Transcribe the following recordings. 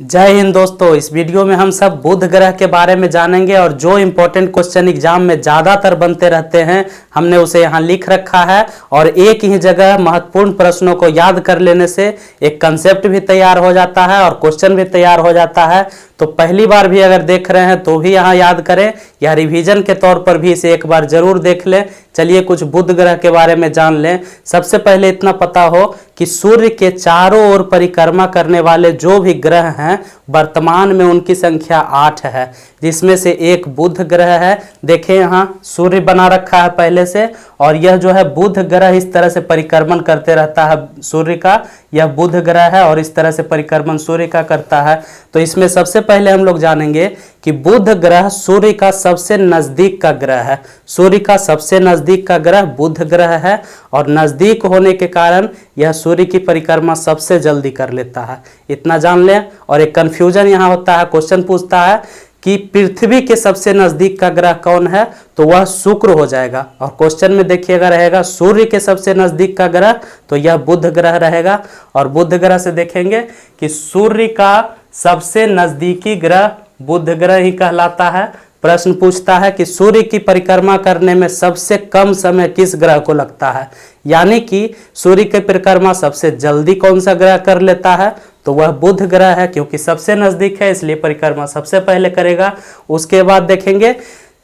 जय हिंद दोस्तों। इस वीडियो में हम सब बुध ग्रह के बारे में जानेंगे और जो इम्पोर्टेंट क्वेश्चन एग्जाम में ज़्यादातर बनते रहते हैं हमने उसे यहाँ लिख रखा है। और एक ही जगह महत्वपूर्ण प्रश्नों को याद कर लेने से एक कंसेप्ट भी तैयार हो जाता है और क्वेश्चन भी तैयार हो जाता है। तो पहली बार भी अगर देख रहे हैं तो भी यहाँ याद करें या रिवीजन के तौर पर भी इसे एक बार जरूर देख लें। चलिए कुछ बुध ग्रह के बारे में जान लें। सबसे पहले इतना पता हो कि सूर्य के चारों ओर परिक्रमा करने वाले जो भी ग्रह हैं वर्तमान में उनकी संख्या 8 है, जिसमें से एक बुध ग्रह है। देखें यहाँ सूर्य बना रखा है पहले से, और यह जो है बुध ग्रह इस तरह से परिक्रमण करते रहता है सूर्य का। यह बुध ग्रह है और इस तरह से परिक्रमण सूर्य का करता है। तो इसमें सबसे पहले हम लोग जानेंगे कि बुध ग्रह सूर्य का सबसे नजदीक का ग्रह है। सूर्य का सबसे नजदीक का ग्रह बुध ग्रह है और नजदीक होने के कारण यह सूर्य की परिक्रमा सबसे जल्दी कर लेता है। इतना जान लें। और एक कंफ्यूजन यहाँ होता है, क्वेश्चन पूछता है कि पृथ्वी के सबसे नजदीक का ग्रह कौन है, तो वह शुक्र हो जाएगा। और क्वेश्चन में देखिएगा रहेगा सूर्य के सबसे नजदीक का ग्रह, तो यह बुध ग्रह रहेगा। और बुध ग्रह से देखेंगे कि सूर्य का सबसे नजदीकी ग्रह बुध ग्रह ही कहलाता है। प्रश्न पूछता है कि सूर्य की परिक्रमा करने में सबसे कम समय किस ग्रह को लगता है, यानी कि सूर्य की परिक्रमा सबसे जल्दी कौन सा ग्रह कर लेता है, तो वह बुध ग्रह है, क्योंकि सबसे नजदीक है इसलिए परिक्रमा सबसे पहले करेगा। उसके बाद देखेंगे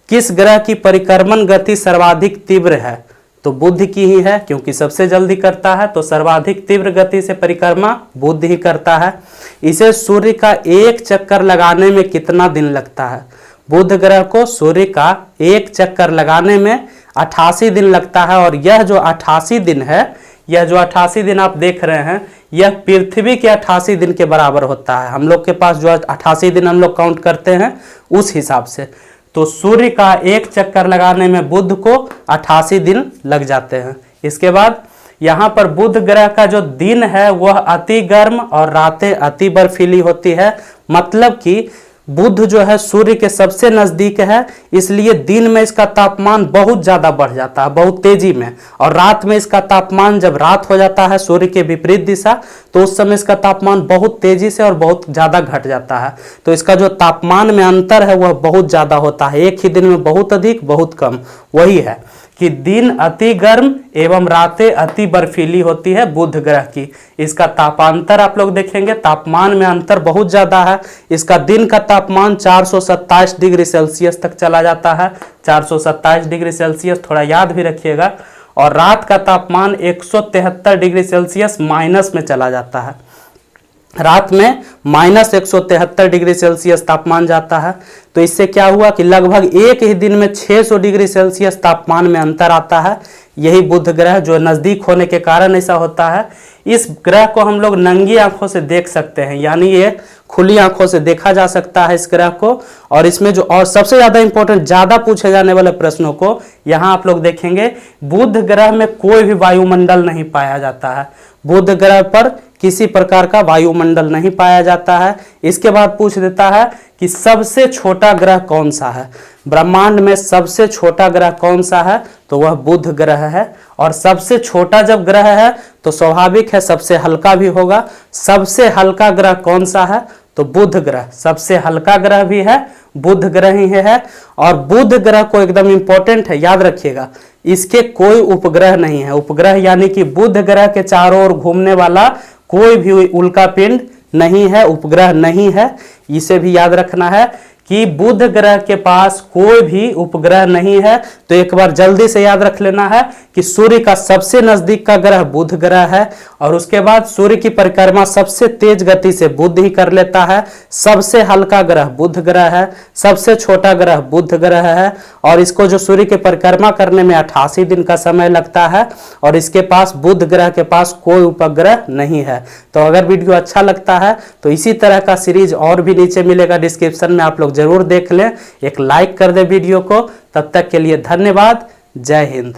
किस ग्रह की परिक्रमण गति सर्वाधिक तीव्र है, तो बुध की ही है, क्योंकि सबसे जल्दी करता है। तो सर्वाधिक तीव्र गति से परिक्रमा बुध ही करता है। इसे सूर्य का एक चक्कर लगाने में कितना दिन लगता है? बुध ग्रह को सूर्य का एक चक्कर लगाने में 88 दिन लगता है। और यह जो 88 दिन है, यह जो 88 दिन आप देख रहे हैं, यह पृथ्वी के 88 दिन के बराबर होता है। हम लोग के पास जो 88 दिन हम लोग काउंट करते हैं उस हिसाब से। तो सूर्य का एक चक्कर लगाने में बुध को 88 दिन लग जाते हैं। इसके बाद यहाँ पर बुध ग्रह का जो दिन है वह अति गर्म और रातें अति बर्फीली होती है। मतलब कि बुध जो है सूर्य के सबसे नजदीक है, इसलिए दिन में इसका तापमान बहुत ज्यादा बढ़ जाता है, बहुत तेजी में। और रात में इसका तापमान, जब रात हो जाता है सूर्य के विपरीत दिशा, तो उस समय इसका तापमान बहुत तेजी से और बहुत ज्यादा घट जाता है। तो इसका जो तापमान में अंतर है वह बहुत ज्यादा होता है। एक ही दिन में बहुत अधिक बहुत कम, वही है कि दिन अति गर्म एवं रातें अति बर्फीली होती है बुध ग्रह की। इसका तापांतर आप लोग देखेंगे, तापमान में अंतर बहुत ज्यादा है। इसका दिन का तापमान 427 डिग्री सेल्सियस तक चला जाता है। 427 डिग्री सेल्सियस थोड़ा याद भी रखिएगा। और रात का तापमान 173 डिग्री सेल्सियस माइनस में चला जाता है। रात में -173 डिग्री सेल्सियस तापमान जाता है। तो इससे क्या हुआ कि लगभग एक ही दिन में 600 डिग्री सेल्सियस तापमान में अंतर आता है। यही बुध ग्रह जो नजदीक होने के कारण ऐसा होता है। इस ग्रह को हम लोग नंगी आंखों से देख सकते हैं, यानी ये खुली आंखों से देखा जा सकता है इस ग्रह को। और इसमें जो और सबसे ज्यादा इंपॉर्टेंट, ज्यादा पूछे जाने वाले प्रश्नों को यहाँ आप लोग देखेंगे। बुध ग्रह में कोई भी वायुमंडल नहीं पाया जाता है। बुध ग्रह पर किसी प्रकार का वायुमंडल नहीं पाया जाता है। इसके बाद पूछ देता है कि सबसे छोटा ग्रह कौन सा है, ब्रह्मांड में सबसे छोटा ग्रह कौन सा है, तो वह बुध ग्रह है। और सबसे छोटा जब ग्रह है तो स्वाभाविक है सबसे हल्का भी होगा। सबसे हल्का ग्रह कौन सा है, तो बुध ग्रह सबसे हल्का ग्रह भी है, बुध ग्रह ही है। और बुध ग्रह को एकदम इंपॉर्टेंट है, याद रखिएगा, इसके कोई उपग्रह नहीं है। उपग्रह यानी कि बुध ग्रह के चारों ओर घूमने वाला कोई भी उल्का पिंड नहीं है, उपग्रह नहीं है। इसे भी याद रखना है कि बुध ग्रह के पास कोई भी उपग्रह नहीं है। तो एक बार जल्दी से याद रख लेना है कि सूर्य का सबसे नजदीक का ग्रह बुध ग्रह है। और उसके बाद सूर्य की परिक्रमा सबसे तेज गति से बुध ही कर लेता है। सबसे हल्का ग्रह बुध ग्रह है, सबसे छोटा ग्रह बुध ग्रह है। और इसको जो सूर्य की परिक्रमा करने में 88 दिन का समय लगता है। और इसके पास बुध ग्रह के पास कोई उपग्रह नहीं है। तो अगर वीडियो अच्छा लगता है तो इसी तरह का सीरीज और भी नीचे मिलेगा डिस्क्रिप्शन में, आप लोग जरूर देख लें। एक लाइक कर दे वीडियो को। तब तक के लिए धन्यवाद। जय हिंद।